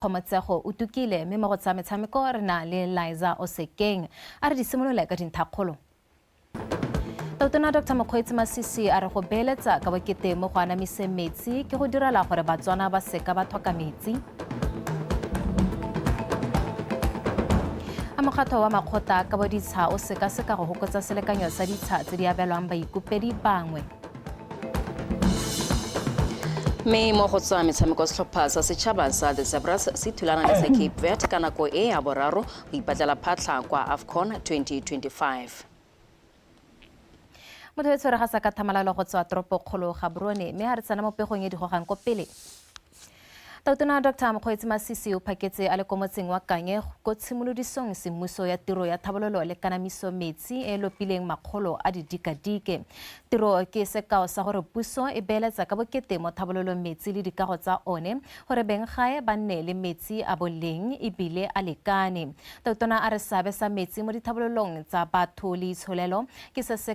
Khomotsego o tukile mme mo go tsa metshameko re na le Liza Osekeng a re di simolole ka dinthakgolo. Tona Dr. Mokgweetsi Masisi a re go beeletsa ka bokete mo go anamiseng metsi ke go direla gore Batswana ba seka ba tlhoka metsi. A mokgatlho wa makgotla ka boditsha o sekaseka go hokotsa selekanyo sa ditsha tse di abelwang baikopedi bangwe. Mme mo go tswa metshameko setlhopha sa setšhaba sa The Zebras se thulana le sa Cape Verde ka nako e ya boraro go ipatlela phatlha kwa AFCON 2025. Motho tshwere ga sa ka thamalalo go tswa toropokgolo Gaborone mme a re tsena mo pegong e digogang ko pele. Tona Dr. Mokgweetsi Masisi o phaketse a le ko motseng wa Kanye go tshimolodisong semmuso ya tiro ya tlhabololo le kanamiso metsi e lopileng makgolo a didikadike. Tiro ke sekao sa gore puso e beeletsa ka bokete mo tlhabololong metsi le dikago tsa one gore beng gae ba nne le metsi a boleng ebile a lekane. Tona a re seabe sa metsi mo ditlhabololong tsa batho le itsholelo ke se se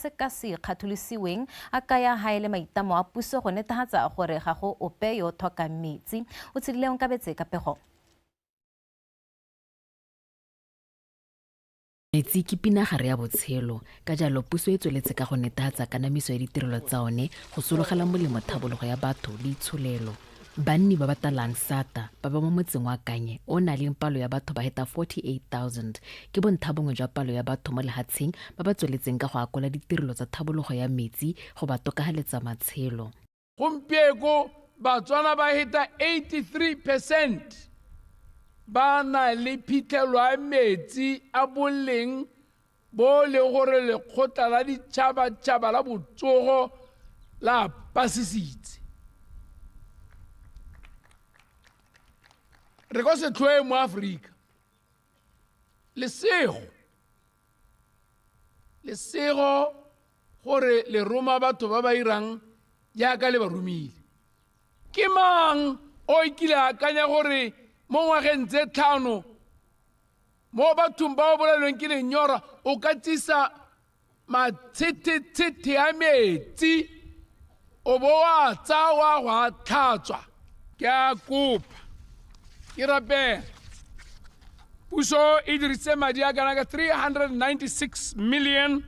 ka se kgatholosiweng a kaya ha ele maitamo a puso go netefatsa gore ga go ope yo tlhokang metsi. O tshedile ka betse ka pego. Metsi ke pinagare ya botshelo ka jalo puso e tsweletse ka go netefatsa kanamiso ya ditirelo tsa one go sologela molemo tlhabologo ya batho le itsholelo. Banni ba batalang SATA ba ba mo motseng wa Kanye o na le palo ya batho ba heta 48,000 ke bontlhabongwe jwa palo ya batho mo lehatsheng ba ba tsweletseng ka go akola ditirelo tsa tlhabologo ya metsi go ba tokahaletsa matshelo. Gompieno Batswana ba heta 83% ba na le phitlhelelo ya metsi a boleng bo le gore lekgotla la ditšhabatšhaba la botsogo la pasisitse. Re go se tlhoe mo Afrika lesego gore le roma batho ba ba irang jaaka le ba romile. Ke mang o ikile a akanya gore mo ngwageng tse tlhano mo bathong ba bolalweng ke lenyora o ka tsisa matshethetshethe ya metsi o bo wa tsa wa go a tlhatswa? Ke a kopa ke rapela puso e dirisitse madi a kana ka 396 million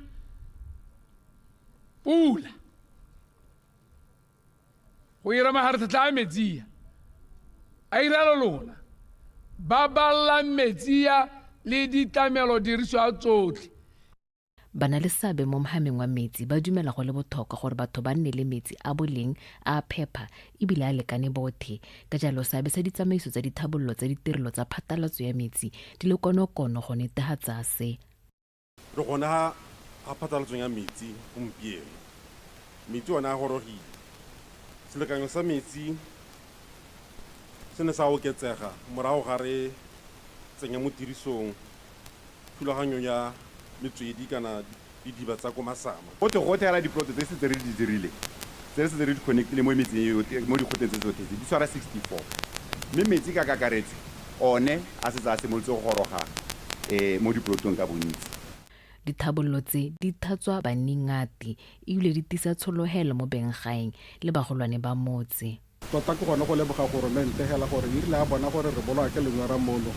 pula go ira maharatlhatlha a metsi a irela lona ba balla metsi le ditlamelo diriswa tsotlhe. Ba na le seabe mo mohameng wa metsi ba dumela go le botlhokwa gore batho ba nne le metsi a boleng a phepa ebile a lekane botlhe ka jalo seabe sa ditsamaiso tsa dithabololo tsa ditirelo tsa phatlalatso ya metsi di le konokono go netefatsa se. Re gona ga phatlalatso ya metsi gompieno metsi ona a gorogile selekanyo sa metsi se ne sa oketsega morago ga re tsenya mo tirisong thulaganyo ya metswedi kana didiba tsa ko masama go tegotela diploto tse se re di dirile tse se re di connectile mo metseng mo dikgoteng tse tsotlhe di tshwara 64 mme metsi ka kakaretse one a se tsa semolotse go goroga mo diplotong ka bontsi. Dithabololo tse di thatswa baningati ebile di tisa tsholohelo mo benggaeng le bagolwane ba motse. Tota ke gone go leboga goromente hela gore e rile a bona gore re bolwa ke lenyora mono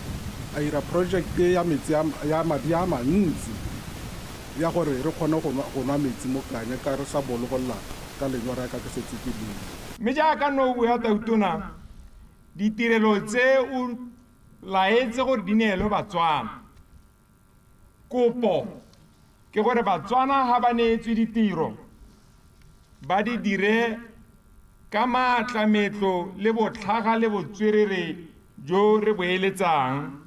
a ira project ya metsi ya madi a mantsi ya gore re kgone go nwa metsi mo Kanye ka re sa bologolla ka lenyora ka ke setse ke dile. Mme jaaka no bua Tona ditirelo tse o laetse gore di neelwe Batswana kopo ke gore Batswana ha ba neetswe ditiro ba di dire ka maatlametlo le botlhaga le botswerere jo re boeletsang.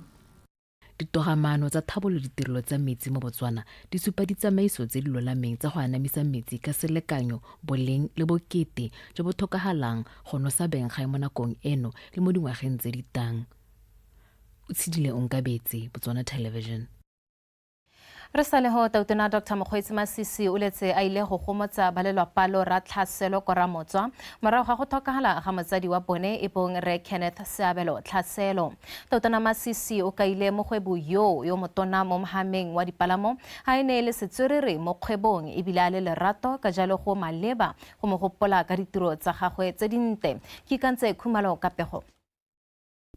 Ditogamano tsa thabololo ditirelo tsa metsi mo Botswana di supa ditsamaiso tse di lolameng tsa go anamisa metsi ka selekanyo boleng le bokete jo bo tlhokagalang go nosa benggae mo nakong eno le mo dingwageng tse di tang. O tshedile Onkabetse, Botswana Television. Re sa le ho tautona Dr. Mokgweetsi Masisi o letse a ile go gomotsa ba lelapa ra tlhaselo ko Ramotswa morago ga go tlhokagala ga motsadi wa bone e bong Re Kenneth Seabelo Tlhaselo. Tautona Masisi o kaile mogwebu yo motona mo mohameng wa dipalamo ha ene le setswerere mo kgwebong e bile a le lerato ka jalo go maleba go mo gopola ka ditiro tsa gagwe tse dinte ke kantse khumalo ka pego.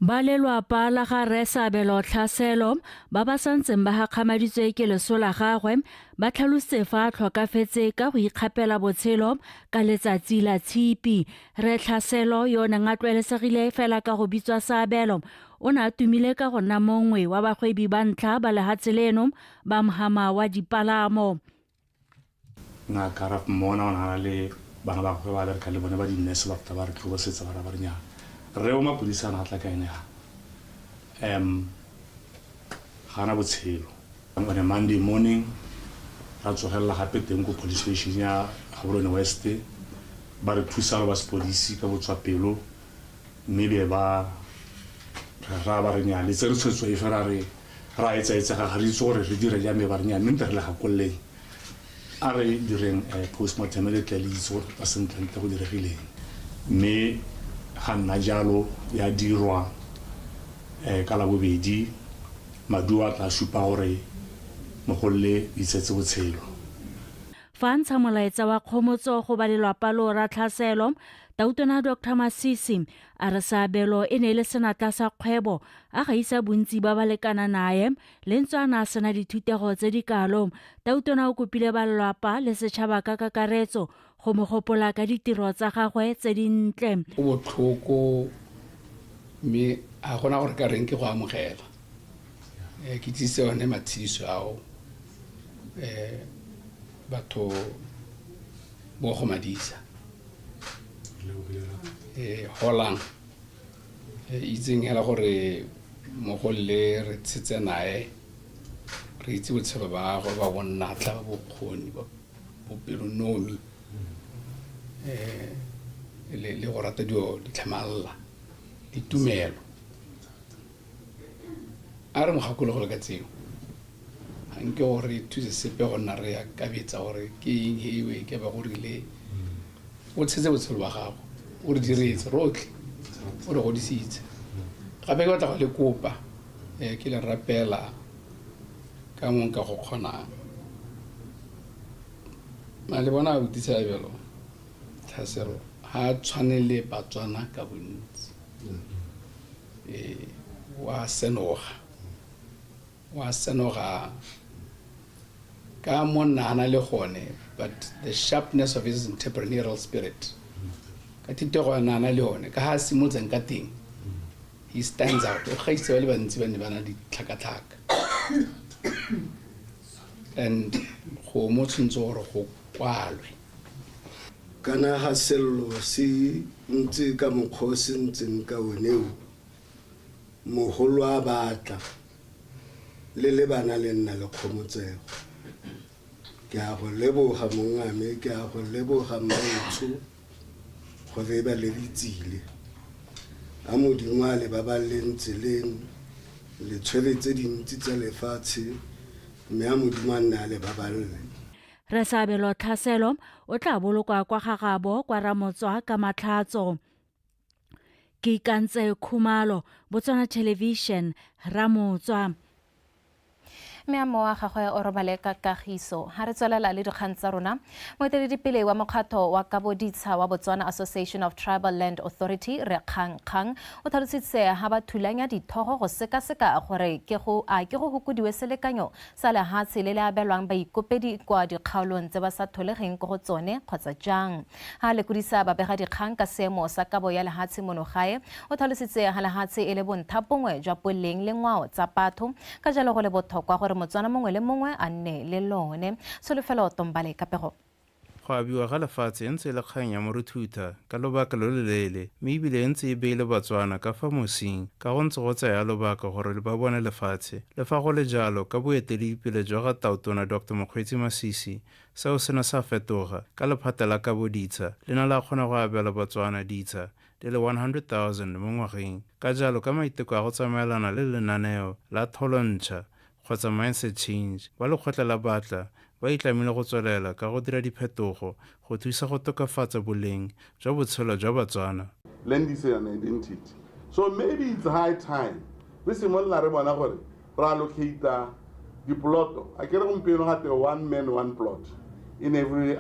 Ba lelapa la ga Re Seabelo Tlhaselo ba ba santseng ba gakgamaditswe ke leso la gagwe ba tlhalositse fa a tlhokafetse ka go ikgapela botshelo ka letsatsi la tshipi. Re Tlhaselo yo neng a tlwaelesegile fela ka go bitswa Seabelo o ne a tumile ka go nna mongwe wa bagwebi ba ntlha ba lehatshe leno ba mohama wa dipalamo. Ngaka ra mmona o na le bana ba gwe ba bereka le bone ba dinese ba feta ba re tlhobosetsa ba re nya re o mapodisa na tla ka ene gana botshelo on a Monday morning ra tsogela gape teng ko police station ya Gaborone West ba re thusa ba sepodisi ka botswapelo mme be ba ra ba re nya le tsere tshwetso e fela re ra etsa ga re itse gore re dire ja me ba re nya mme re le ga kolleng a re direng postmortem le tla le itse gore ba sentlente go diregileng mme ga nna jalo ya dirwa ka la bobedi maduo a tla supa gore mogolle itsetse botshelo. Fa ntsha molaetsa wa kgomotso go ba lelapa ra Tlhaselo, tautona Dr. Masisi a re Seabelo e ne le senatla sa kgwebo a gaisa bontsi ba ba lekana naye le ntse a na sena dithutego tse di kalo. Tautona o kopile ba lelapa le setšhaba ka kakaretso go mo gopola ka ditiro tsa gagwe tse dintle. O botlhoko mme a gona gore ka reng ke go amogela ke tsise one matshidiso ao batho bo go madisa holang itseng hela gore mogolle re tsetse nae re itse botshelo ba go ba bonna tla ba bokgoni ba bopelonomi le go rata dio ditlhamalla ditumelo a re mogakolo go le ka tseo hanke gore thuse sepe go nna re ya kabetsa gore ke eng hewe ke ba gorile o tshetse botshelo ba gago o re diretse rotlhe o re godisitse gape ke batla go le kopa ke le rapela ka mong ka go kgonang ma le bona o ditsa belo Tlhaselo ha tshwanele Botswana ka bontsi wa senoga ka monana le gone, but the sharpness of his entrepreneurial spirit ka titego nana le one ka ha simotseng ka teng he stands out o gaitse ba le bantsi ba ne bana di tlhakatlhaka and go mo tshwantse gore go kwalwe kana ha sello se ntse ka mokgosi ntseng ka oneo mogolo a batla le bana le nna le kgomotsego ke a go leboga mongame ke a go leboga maitsho gore ba le ditsile a modimo a le ba ba lentseleng le tshweletse dintsi tsa lefatshe mme a modimo a nna le ba balle. Re Seabelo Tlhaselo o tla bolokwa kwa gagabo kwa Ramotswa ka matlhatso. Ke ikantse khumalo Botswana Television Ramotswa. Meamo wa gagwe o robale ka kagiso ha re tswelela le dikgang tsa rona moeteledipele wa mokgatlho wa kaboditsha wa Botswana Association of Tribal Land Authority Dikgang o tlhalositse ha ba thulanya dithogo go sekaseka gore ke go hokodiwe selekanyo sa lehatshe le le abelwang baikopedi kwa dikgaolong tse ba sa tholegeng go tsone kgotsa jang ha le kudisa ba bega dikgang ka seemo sa kabo ya lehatshe monogae o tlhalositse ha lehatshe e le bonthapongwe jwa boleng le ngwao tsa batho ka jalo go le botlhokwa gore Motswana mongwe le mongwe a nne le lone Solofelo Tombale ka pego go abiwa ga lefatshe ntse le kgang ya moruthuta ka lobaka lo le leele mme ebile ntse e beile Batswana ka fa mosing ka go ntse go tsaya lobaka gore ba bone lefatshe le fa go le jalo ka boeteledipele jwa ga tautona Dr. Mokgweetsi Masisi seo se ne sa fetoga ka lephata la kaboditsha le na la kgona go abela Batswana ditsha di le 100,000 mo ngwageng ka jalo ka maiteko a go tsamaelana le lenaneo la tholontsha kgotsa mindset change ba lekgotla la batla ba itlamile go tswelela ka go dira diphetogo go thusa go tokafatsa boleng jwa botshelo jwa Batswana. Land is an identity. So maybe it's high time. We simolola re bona gore ra allocate diploto. A kere gompieno ga te one man, one plot. In every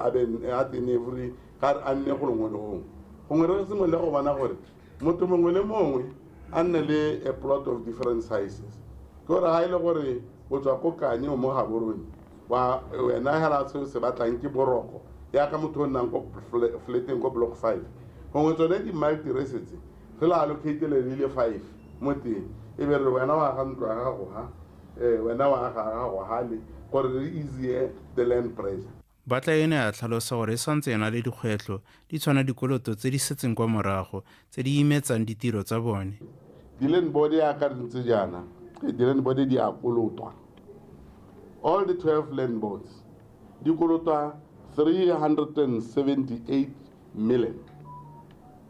car anne go lengwe le gongwe. Gongwe re simolola go bona gore motho mongwe le mongwe a nne le a plot of different sizes. Ke gore ga ile gore o tswa ko kanye mo Gaborone wa wena hela se batlang ke boroko ya ka motho o nnang ko flateng ko block 5. Gongwe tsone di multi-residence re la allocate le 5 mo teng e be re wena wa ga ntlo ya gago ha wena wa ga gago hale gore re easier the land pressure. Batla ene a tlhalosa gore e santse ena le dikgwetlho di tshwana dikoloto tse di setseng kwa morago tse di imetsang ditiro tsa bone. Di-land board ya ka ntse jana di-land board di a kolotwa. All the 12 land boards di kolotwa 378 million.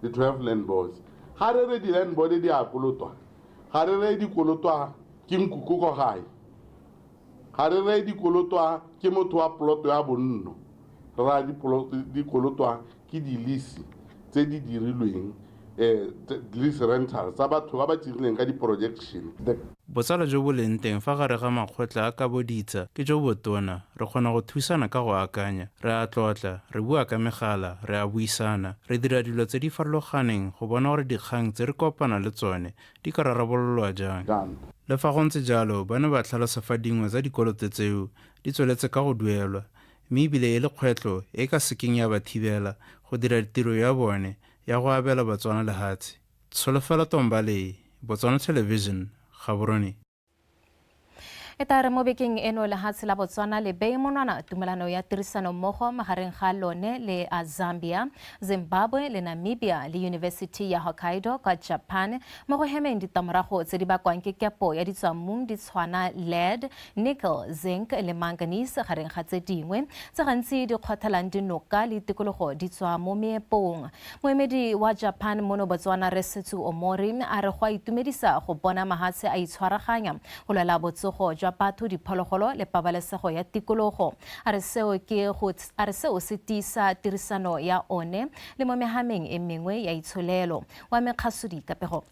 The 12 land boards. Ga re re di-land board di a kolotwa ga re re di kolotwa ke nkuku ko gae ga re re di kolotwa ke motho wa plot ya bonno ra di kolotwa ke di lease tse di dirilweng lease rental tsa batho ba ba dirileng ka di projection. Botsala jo bo leng teng fa gare ga makgotla a ka boditsa ke jo botona re kgona go thusana ka go akanya re a tlotla re bua ka megala re a buisana re dira dilo tse di farologaneng go bona gore dikgang tse re kopana le tsone di ka rarabololwa jang. Le fa go ntse jalo ba ne ba tlhalosa fa dingwe tsa dikoloto tseo di tsweletse ka go duelwa mme ebile e le kgwetlho e ka sekeng ya ba thibela go dira tiro ya bone ya go abela Batswana lehatshe. Tsholofelo Tombale, Botswana Television, Gaborone. E tla re mo bekeng eno lehatshe la Botswana le beye monwana tumelano ya tirisano mmogo magareng ga lone le a Zambia, Zimbabwe le Namibia le University ya Hokkaido kwa Japan mo go hemeng ditamorago tse di bakwang ke kepo ya ditswammung di tshwana lead, nickel, zinc le manganese gareng ga tse dingwe tse gantsi di kgothalang dinoka le tikologo di tswa mo meepong. Moemedi wa Japan mono Botswana Resetsu Omori a re go itumedisa go bona mahatshe a itshwaraganya go lwela botsogo jwa batho diphologolo le pabalesego ya tikologo. A re seo se tiisa tirisano ya one le mo mehameng e mengwe ya itsholelo wa mekgasodi kapego.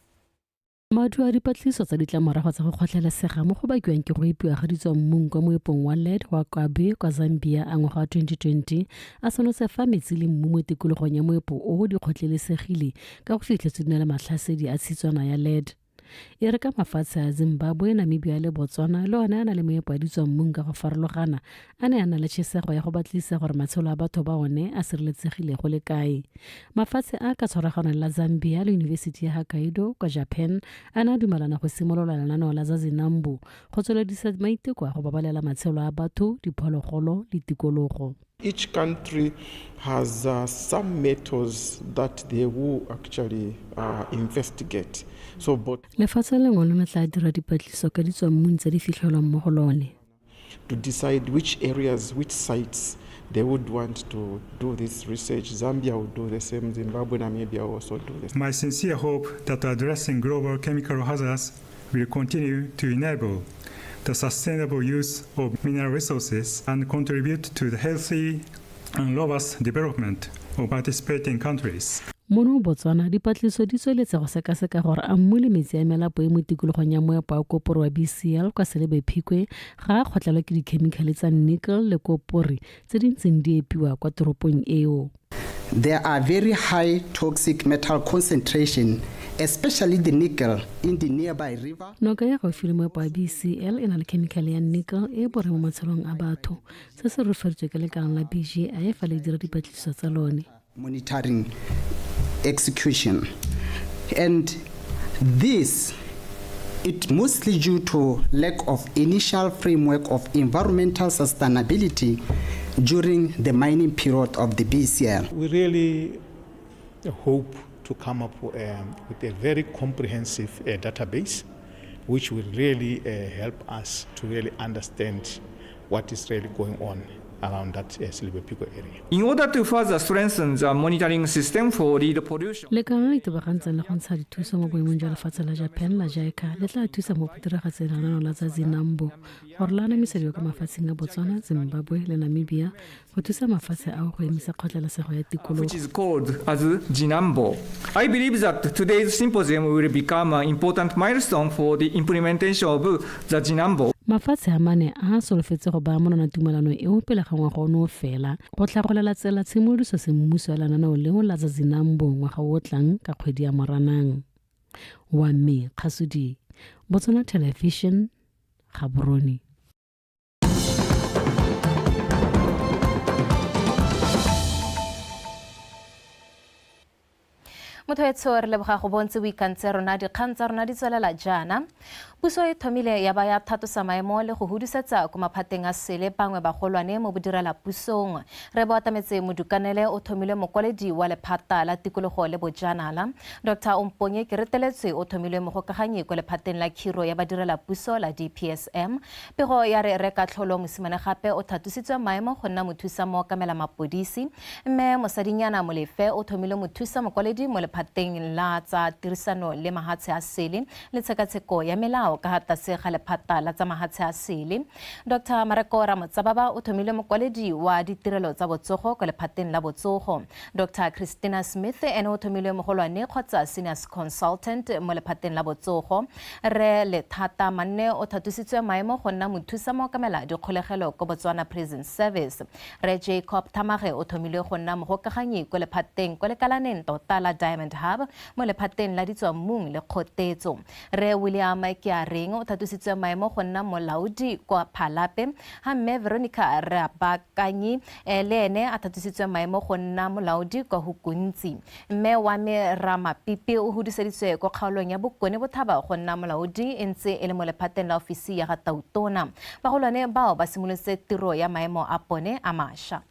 Madu a dipatliso tsa ditlamorago tsa go kgotlhelesega mo go bakiwang ke go ipiwa ga ditswammung kwa moepong wa lead wa Kwabe kwa Zambia a ngwaga wa 2020 a sonotse fa metsi le mmu mo tikologong ya moepo o di kgotlhelesegile ka go fitlhetswe di na le matlhasedi a tshitswana ya lead. E re ka mafatshe a Zimbabwe, Namibia le Botswana le one a na le moepo a ditswammung ka go farologana a ne a na le tšhesego ya go batlisa gore matshelo a batho ba one a sireletsegile go le kae. Mafatshe a ka tshwaragano la Zambia le University ya Hokkaido kwa Japan a na dumelana go simolola lenaneo la Zazinambo go tsweledisa maiteko a go babalela matshelo a batho, diphologolo le tikologo. Each country has some methods that they will actually investigate. So, but lefatshe lengwe le tla dira dipatliso ka ditswammung tse di fitlhelwang mo go lone to decide which areas, which sites they would want to do this research. Zambia would do the same, Zimbabwe, Namibia also do this. My sincere hope that addressing global chemical hazards will continue to enable the sustainable use of mineral resources and contribute to the healthy and robust development of participating countries. Mono Botswana dipatliso di tsweletse go sekaseka gore a mmu le metsi a melapo e mo tikologong ya moepo a koporo wa BCL kwa Selebe Phikwe ga a kgotlelwa ke dikhemikhale tsa nickel le kopore tse di ntseng di epiwa kwa toropong eo. There are very high toxic metal concentration, especially the nickel in the nearby river. Noka ya gaufi le moepo wa BCL e na le khemikhale ya nickel e bore mo matshelong a batho se se referetswe ke lekala la BGI fa le dira dipatliso tsa lone. Monitoring execution, and this it mostly due to lack of initial framework of environmental sustainability during the mining period of the BCL. We really hope to come up with a very comprehensive database which will really help us to really understand what is really going on around that Silibepiko area. In order to further strengthen the monitoring system for lead pollution, lekala le itebagantseng le go ntsha dithuso mo boemong jwa lefatshe la Japan la JICA le tla thusa mo go diragatseng lenaneo la tsa zinambo gore la anamisediwa kwa mafatsheng a Botswana, Zimbabwe le Namibia go thusa mafatshe ao go emisa kgotlalesego ya tikologo, which is called as Zinambo. I believe that today's symposium will become an important milestone for the implementation of the Zinambo. mafatshe a mane a solofetse go baya monwana tumelano eo pele ga ngwaga ono fela go tlhagolela tsela tshimoloso semmuso ya lenaneo leo la tsa zinambo ngwaga o tlang ka kgwedi ya Moranang. Wa me Khasudi, Botswana Television, Gaborone. motho etsho re leboga go bontse boikantse rona dikgang tsa rona di tswelela jaana. Puso e thomile ya ba ya thatosa maemo le go hudisetsa ko maphateng a sele bangwe bagolwane mo bodirela pusong. Re boatametse modukanele o thomile mokwaledi wa lephata la tikologo le bojanala. Dr. Omponye Kereteletswe o thomile mogokaganye ko lephateng la khiro ya badirela puso la DPSM. Pego ya re reka tlholo mosimane gape o thatositswe maemo go nna mothusa mo kamela mapodisi. Mme mosadinyana Molefe o thomile mothusa mokwaledi mo lephateng la tsa tirisano le mahatshe a sele le tshekatsheko ya melao ka hata se ga lephata la tsa mahatshe a sele. Dr. Mareko Ramotsababa o thomile mokwaledi wa ditirelo tsa botsogo ko lephateng la botsogo. Dr. Christina Smith ene o thomile mogolwane kgotsa senior consultant mo lephateng la botsogo. Re Lethata Manne o thatositswe maemo go nna mothusa mo kamela dikgolegelo ko Botswana Prison Service. Re Jacob Tamage o thomile go nna mogokaganye ko lephateng ko lekalaneng tota la Diamond Hub mo lephateng la ditswammung le kgotetso. Re William Kiareng o thatositswe maemo go nna molaodi kwa Phalape. Ha mme Veronica Rabakanyi le ene a thatositswe maemo go nna molaodi kwa Hukuntsi. Mme wa me Ramapipi o hudiseditswe kwa kgaolong ya Bokone Bothaba go nna molaodi e ntse e le mo lephateng la ofisi ya ga Tautona. Bagolwane bao ba simolotse tiro ya maemo a pone a mašwa.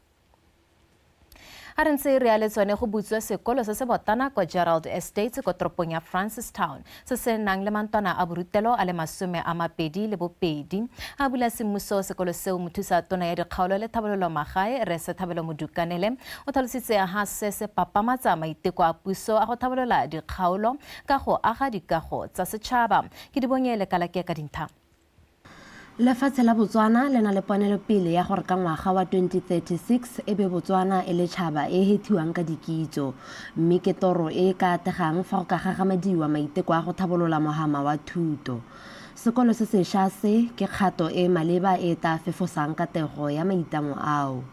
A re ntse re a letswane go butswa sekolo se se botana kwa Gerald Estate ko toropong ya Francistown se se nang le mantwana a borutelo a le 22. A bula semmuso sekolo seo mothusa tona ya dikgaolo le Thabololo Magae re se Thabelo Modukanele o tlhalositse ha se papamatsa maiteko a puso a go thabolola dikgaolo ka go aga dikago tsa setšhaba. Ke di bongele ka lake ka dintha. Lefatshe la Botswana le na le ponelo pele ya gore ka ngwaga wa 2036 ebe Botswana e le tšhaba e hethiwang ka dikitso, mme ke toro e ka tegang fa go ka gagamadiwa maiteko a go thabolola mohama wa thuto. Sekolo se sešwa se ke kgato e maleba e ta fefosang katego ya maitlamo ao.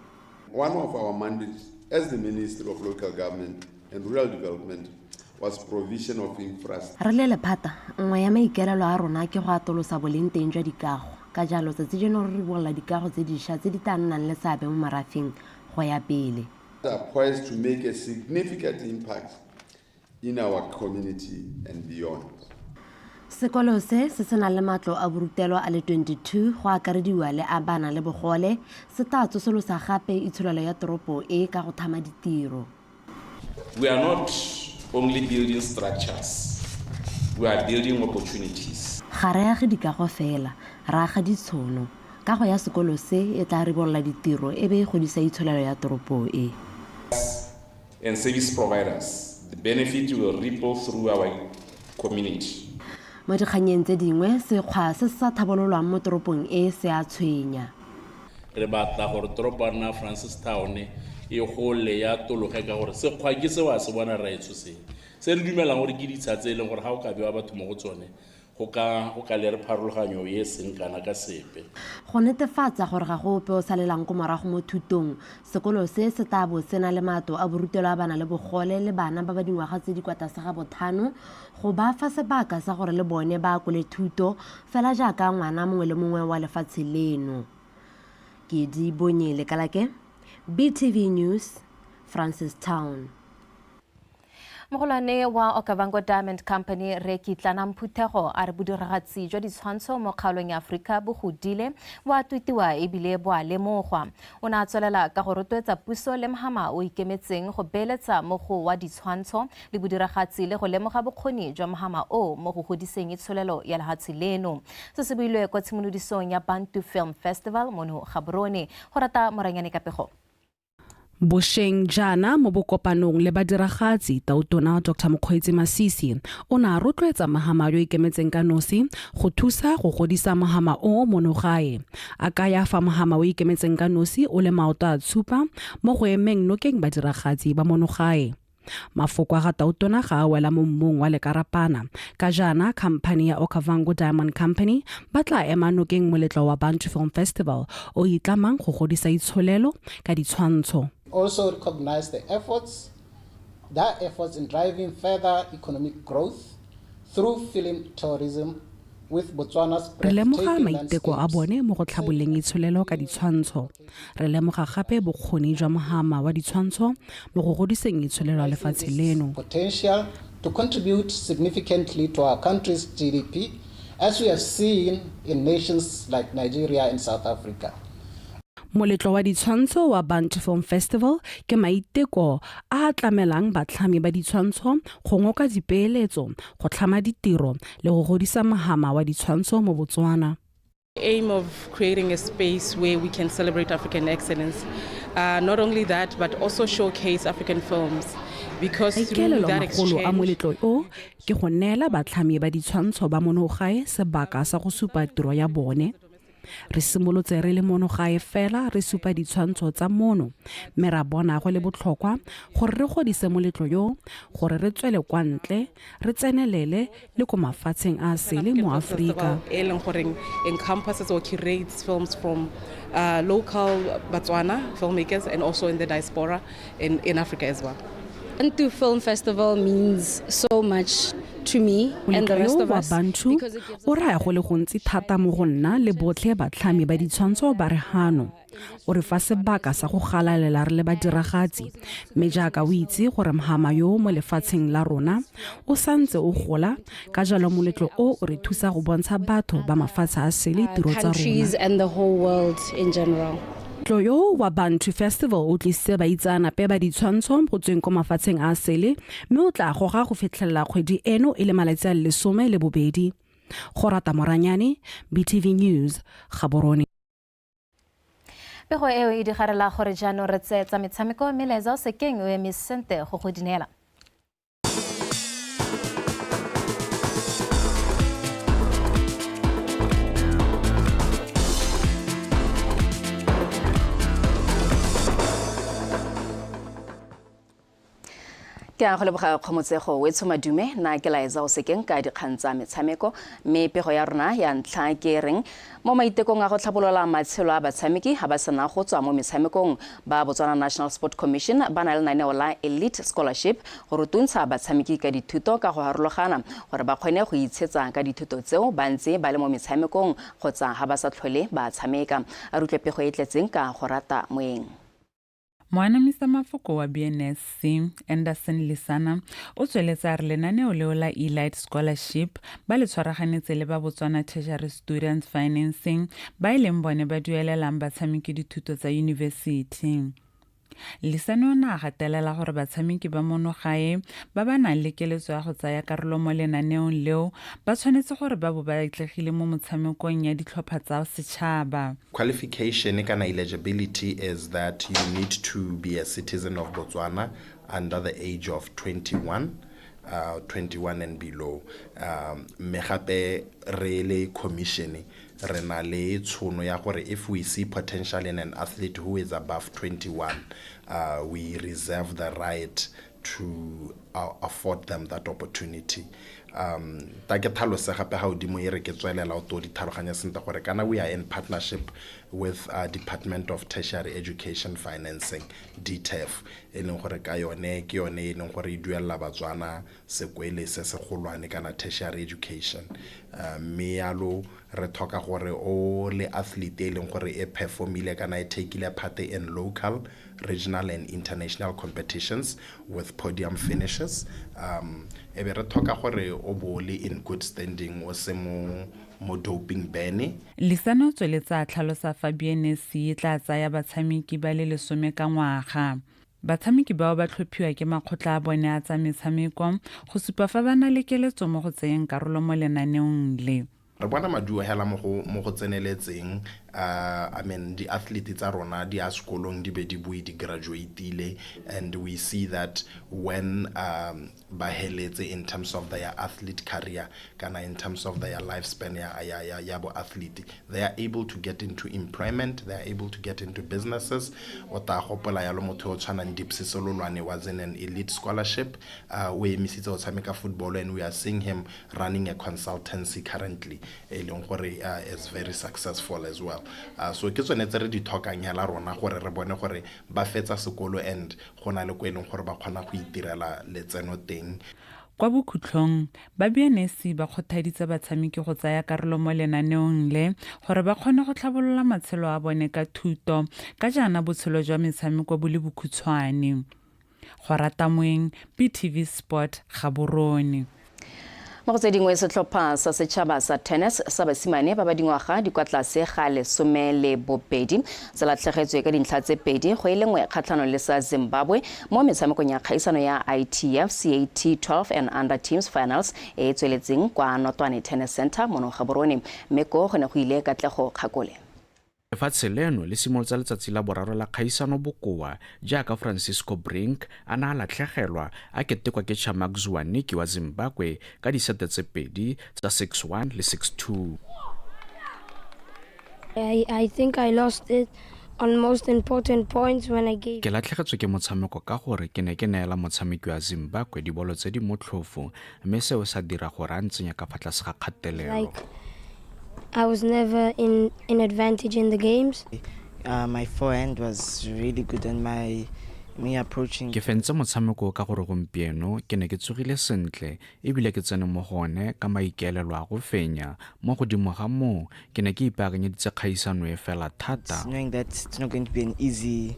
One of our mandates as the Ministry of Local Government and Rural Development was provision of infrastructure. Re le lephata nngwe ya maikelelo a rona ke go atolosa boleng teng jwa dikago. Ka jalo tsatsi jeno re bolla dikago tse dišwa tse di tla nnang le seabe mo marafeng go ya pele. They are poised to make a significant impact in our community and beyond. Sekolo se se na le matlo a borutelo a le 22 go akarediwa le a bana le bogole se tla tsosolosa gape itsholelo ya toropo e ka go thama ditiro. We are not only building structures, we are building opportunities. Ga re age dikago fela, ra aga ditshono. Ka go ya sekolo se e tla re bolla ditiro e be godisa itsholelo ya toropo e. And service providers, the benefit will ripple through our community. Mo dikganyeng tse dingwe sekgwa se sa thabololwang mo toropong e se a tshwenya. Re batla gore toropo ya rona Francistown e gole ya tologe ka gore sekgwa ke se wa se bona ra etso se re dumelang gore ke ditsha tse e leng gore ga o ka bewa batho mo go tsone go ka le re pharologanyo e seng kana ka sepe. Go netefatsa gore ga go ope o salelang ko morago mo thutong, sekolo se se tla bo se na le matlo a borutelo a bana le bogole le bana ba ba dingwaga tse di kwa tlase ga botlhano go ba fa sebaka sa gore le bone ba kole thuto fela jaaka ngwana mongwe le mongwe wa lefatshe leno. Ke di bonyele ka lake BTV News, Francistown. Mogolwane wa Okavango Diamond Company re kitlana mphuthego a re bodiragatsi jwa ditshwantsho mo kgaolong ya Afrika bo godile wa twitiwa ebile bo a lemogwa. O ne a tswelela ka go rotloetsa puso le mohama o ikemetseng go beeletsa mo go wa ditshwantsho le bodiragatsi le go lemoga bokgoni jwa mohama o mo go godiseng itsholelo ya lehatshe leno. Se se builwe kwa tshimolodisong ya Bantu Film Festival mo Gaborone go rata Moranyane ka pego. Bosheng jana mo bokopanong le badiragatsi tautona Dr. Mokgweetsi Masisi o na rotloetsa mahama yo ikemetseng ka nosi go thusa go godisa mahama o monogae a ka ya fa mahama o ikemetseng ka nosi o le maoto a tshupa mo go emeng nokeng badiragatsi ba monogae. Mafoko a ga tautona ga a wela mo mmung wa lekarapana ka jana company ya Okavango Diamond Company ba tla ema nokeng moletlo wa Bantu Film Festival o itlamang go godisa itsholelo ka ditshwantsho. Also recognize their efforts in driving further economic growth through film tourism with Botswana's re lemoga maiteko a bone mo go tlhaboleng itsholelo ka ditshwantsho. Re lemoga gape bokgoni jwa mohama wa ditshwantsho mo go godiseng itsholelo ya lefatshe leno. Potential to contribute significantly to our country's GDP as we have seen in nations like Nigeria and South Africa. Moletlo wa ditshwantsho wa Bantu Film Festival ke maiteko a tlamelang batlhami ba ditshwantsho go ngoka dipeeletso go tlhama ditiro le go godisa mahama wa ditshwantsho mo Botswana. Aim of creating a space where we can celebrate African excellence. Not only that, but also showcase African films. Because through that exchange, a moletlo o ke go neela batlhami ba ditshwantsho ba monogae sebaka sa go supa tiro ya bone. Re simolotse re le monogae fela re supa ditshwantsho tsa mono mme ra bona go le botlhokwa gore re godise moletlo yo gore re tswele kwa ntle re tsenelele le ko mafatsheng a sele mo Afrika. Encompasses or curates films from local Botswana filmmakers and also in the diaspora in Africa as well. Bantu Film Festival means so much to me and the rest of us. Bantu o raya go le gontsi thata mo go nna le botlhe batlhami ba ditshwantsho ba re hano. O re fa sebaka sa go galalela re le badiragatsi mme jaaka o itse gore mohama yo mo lefatsheng la rona o santse o gola ka jalo moletlo o re thusa go bontsha batho ba mafatshe a sele tiro tsa rona. Countries and the whole world in general. Tloyo wa Bantu Festival o tlise ba itsanape ba ditshwantsho go tsweng ko mafatsheng a sele mme o tla goga go fitlhella kgwedi eno e le malatsi a 12. Go rata Moranyane, BTV News, Gaborone. Pego eo e digarela gore jaanong re tsetsa metshameko melaetsa o sekeng o eme sente go go dinela. Ke a go leboga kgomotsego we tshomadume na ke laetsa o sekeng ka dikgang tsa metshameko mme pego ya rona ya ntlha ke reng mo maitekong a go tlhabolola matshelo a batshameki ga ba sena go tswa mo metshamekong ba Botswana National Sport Commission ba na le lenaneo la Elite Scholarship go rutuntsha batshameki ka dithuto ka go harologana gore ba kgone go itshetsa ka dithuto tseo ba ntse ba le mo metshamekong kgotsa ga ba sa tlhole ba tshameka a rutlwe pego e tletseng ka go rata moeng. Moanamisa mafoko wa BNSC Anderson Lisana o tsweletsa re lenaneo leo la Elite Scholarship ba le tshwaraganetse le ba Botswana Tertiary Students Financing ba ileng bone ba duelelang batshameki dithuto tsa university. Lisano na gatelela gore batshameki ba monogae ba ba nang le keletso ya go tsaya karolo mo lenaneong leo ba tshwanetse gore ba bo ba itlegile mo motshamekong ya ditlhopha tsa setšhaba. Qualification kana eligibility is that you need to be a citizen of Botswana under the age of 21 and below. Me gape re le commission re na le tshono ya gore if we see potential in an athlete who is above 21, we reserve the right to afford them that opportunity. Ta ke tlhalose gape ga odimo e re ke tswelela o to di tlhaloganya sente gore kana we are in partnership with Department of Tertiary Education Financing, DTEF. E leng gore ka yone ke yone e leng gore e duella batswana sekwele se se golwane kana tertiary education. Mme yalo re tlhoka gore o le athlete e leng gore e performile kana e takeile part in local, regional and international competitions with podium finishes. Ebe re tlhoka gore o bole in good standing o se mo doping bene. Lisana o tsweletsa tlhalosa Fabienne se tla tsaya batshameki ba le 10 ka ngwaga. Batshameki bao ba tlhophiwa ke makgotla a bone a tsa metshameko go supa fa ba na le keletso mo go tseyeng karolo mo lenaneong le. Re bona maduo hela mo go tseneletseng I mean the athletes tsa rona di a sekolong di be di bui di graduateile, and we see that when ba heletse in terms of their athlete career kana in terms of their lifespan ya bo athlete, they are able to get into employment, they are able to get into businesses. O ta gopola ya lo motho o tshwana Dipsisololwane was in an elite scholarship we emisitse o tshameka football, and we are seeing him running a consultancy currently is very successful as well. So ke tsone tse re di tlhokang hela rona gore re bone gore ba fetsa sekolo and gona le go eleng gore ba kgona go itirela letseno teng. Kwa bokhutlong ba BNS ba kgothaditse batshameki go tsaya karolo mo lenaneong le gore ba kgone go tlhabolola matshelo a bone ka thuto ka jana botshelo jwa metshameko bo le bokhutshwane. Go rata moeng BTV Sport Gaborone. Mo go tse dingwe setlhopha sa setšhaba sa tennis sa basimane ba ba dingwaga di kwa tlase ga 12 se latlhegetswe ka dintlha tse 2 go ile nngwe kgatlhanong le sa Zimbabwe mo metshamekong ya kgaisano ya ITF CAT 12 and under teams finals e tsweletseng kwa Notwane Tennis Center mo Gaborone, mme go ne go ile katlego kgakole. Lefatshe leno le simolotsa letsatsi la boraro la kgaisano bokoa jaaka Francisco Brink a na latlhegelwa a ketekwa ke Chamak Zwaniki wa Zimbabwe ka disete tse 2 tsa 6-1 le 6-2. I think I lost it on most important points when I gave. Ke latlhegetswe ke motshameko ka gore ke ne ke neela motshameki wa Zimbabwe dibolo tse di motlhofu, mme seo sa dira gore a ntsenya ka fa tlase ga kgatelelo. I was never in advantage in the games. My forehand was really good, and me approaching. Ke fentse motshameko ka gore gompieno ke ne ke tsogile sentle ebile ke tsene mo gone ka maikaelelo a go fenya mo godimo ga moo ke ne ke ipaakanyeditse kgaisano e fela thata. Knowing that it's not going to be an easy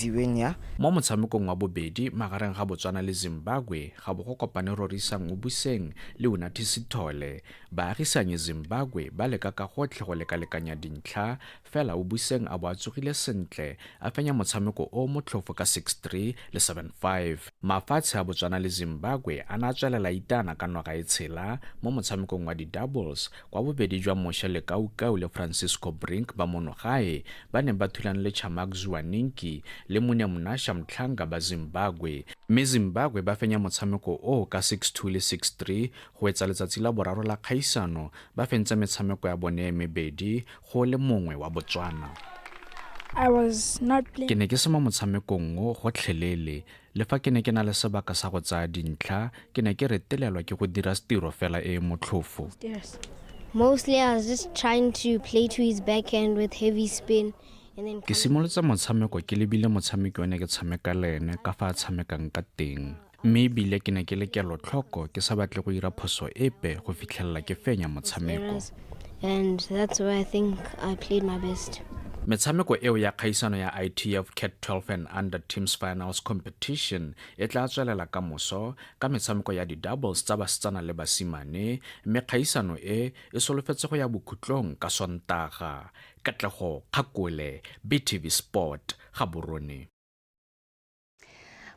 win, yeah. Mo motshamekong wa bobedi magareng ga Botswana le Zimbabwe ga bo go kopane Rorisang Ubuseng le Unathi Sithole. Baagisanye Zimbabwe ba leka ka gotlhe go lekalekanya dintlha fela Ubuseng a bo a tsogile sentle a fenya motshameko o motlhofo ka 6-3 le 7-5. Mafatshe a Botswana le Zimbabwe a na tswelela itana ka noga e tshela mo motshamekong wa di-doubles kwa bobedi jwa Moshe le Kaukau le Francisco Brink ba monogae ba ne ba thulane le Chamak Zwaniki le Munyamunasha Mtlhanga ba Zimbabwe, mme Zimbabwe ba fenya motshameko o ka 6-2 le 6-3 go etsa letsatsi la boraro la kgaisano ba fentse metshameko ya bone mebedi go le mongwe wa Botswana. I was not playing. Ke ne ke sema motshamekong o gotlhelele le fa ke ne ke na le sebaka sa go tsaya dintlha ke ne ke retelelwa ke go dira tiro fela e motlhofo. Yes. Mostly I was just trying to play to his backhand with heavy spin. Ke simolotse motshameko ke lebile motshameki o ne ke tshameka le ene ka fa a tshamekang ka teng, mme ebile ke ne ke le kelotlhoko ke sa batle go dira phoso epe go fitlhelela ke fenya motshameko. And that's where I think I played my best. Metshameko eo ya kgaisano ya ITF CAT 12 and under teams finals competition e tla tswelela ka moso ka metshameko ya di-doubles tsa basetsana le basimane, mme kgaisano e solofetse go ya bokhutlong ka Sontaga. Katlego Kgakole, BTV Sport Gaborone.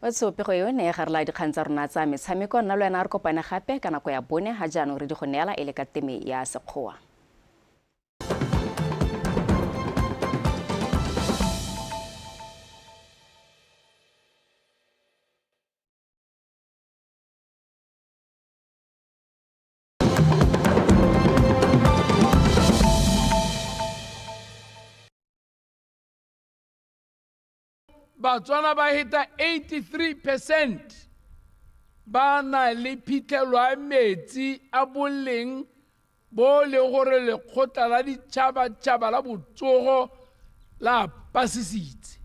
Watsopego yone ga re la dikgang tsa rona tsa metshameko nna le wena re kopane gape ka nako ya bone ga jaanong re di go neela e le ka teme ya sekgowa. Botswana ba hita 83% ba na le phitlhelelo ya metsi a boleng bo le gore lekgotla la ditšhabatšhaba la botsogo la pasisitse